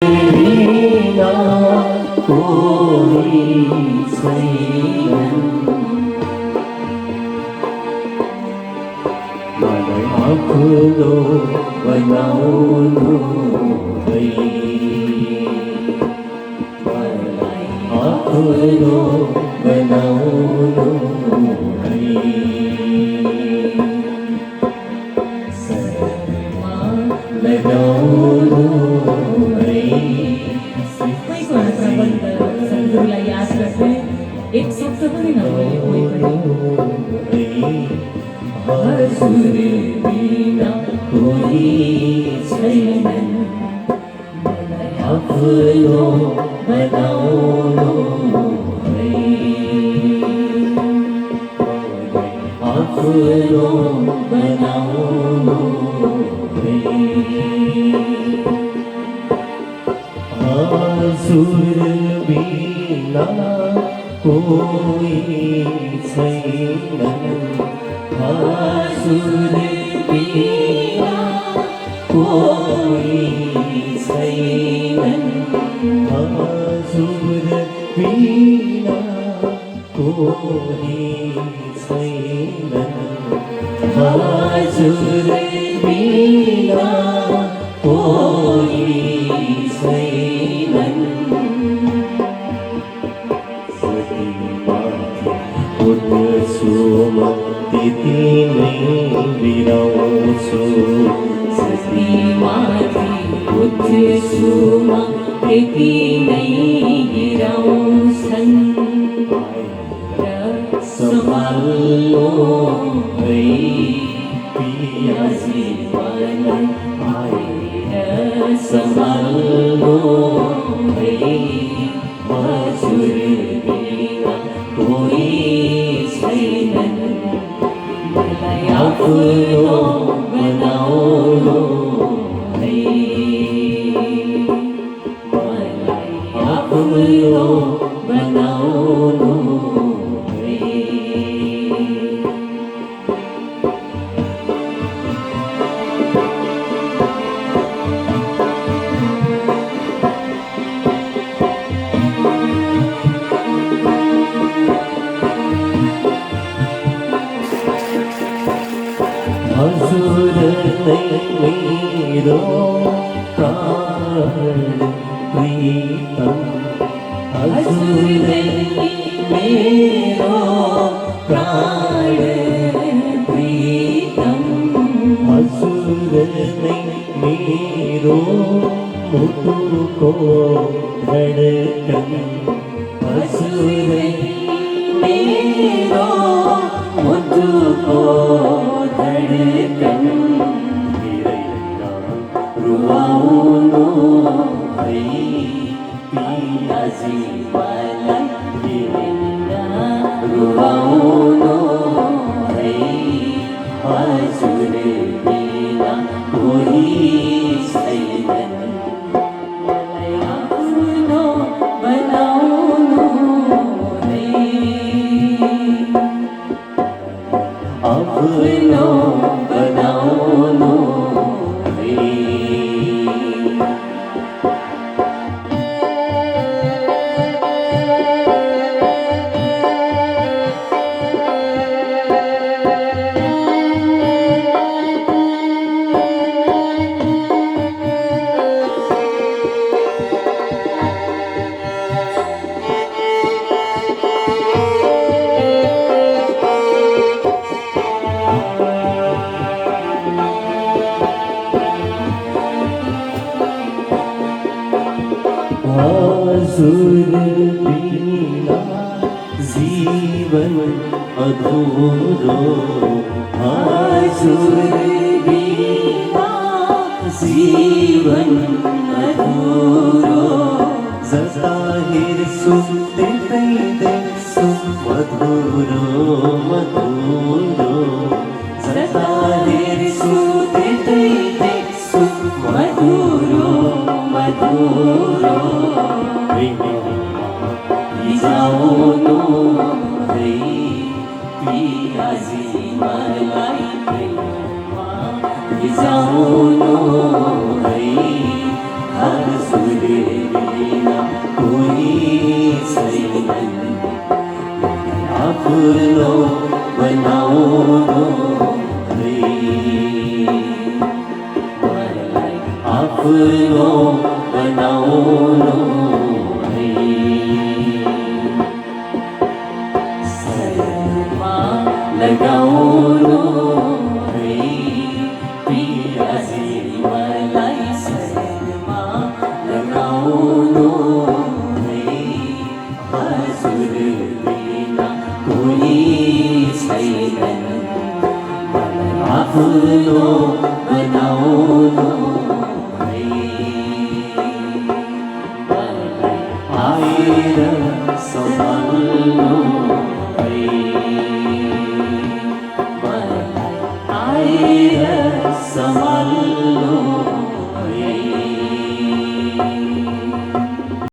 विना कोई छैन मलाई आफ्नो बनाउनु है मलाई आफ्नो बनाउनु है शरणमा लगाउनु याद रखें एक शब्द पनि नभए कोही पनि हजुर बिना कोही छैन मलाई आफ्नो बनाउनु है आफ्नो बनाउनु है हजुर बिना कोही छैन हजुर बिना कोही छैन हजुर बिना कोही छैन हजुर बिना कोही छैन उठ्छु म त्यति नै बिराउँछु माथि उठ्छु म त्यति नै गिराउँछन् सम्हाल्नु है पियासी मलाई आएर सम्हाल्नु है हजुर बिना कोही छैन मलाई आफ्नो बनाउनु है मलाई आफ्नो बनाउनु है हजुर नै मेरो प्राण प्रीतम हजुर नै मेरो प्राण प्रीतम हजुर नै मेरो मुटुको धडकन हजुर नै मेरो मुटुको धडकन गिरैना रुवाउनु है पियाजी मलाई गिरैना रुवाउनु है हजुर बिना कोही छैन मलाई आफ्नो बनाउनु है आफ्नो बनाउनु है हजुर बिना जीवन अधूरो हजुर बिना जीवन अधूरो जता हेर्छु त्यतै देख्छु मधुरो मधुरो जता हेर्छु त्यतै देख्छु मधुरो मधुरो जाउनु है पियाजी मलाई प्रेममा जाउनु है हर हजुरले बिना कोही छैनन् आफ्नो बनाउनु है मलाई आफ्नो बनाउनु है शरीरमा लगाउनु है पियाजी मलाई शरीरमा लगाउनु है हजुर बिना कोही छैनन् मलाई आफ्नो बनाउनु है मलाई आएर सम्हाल्नु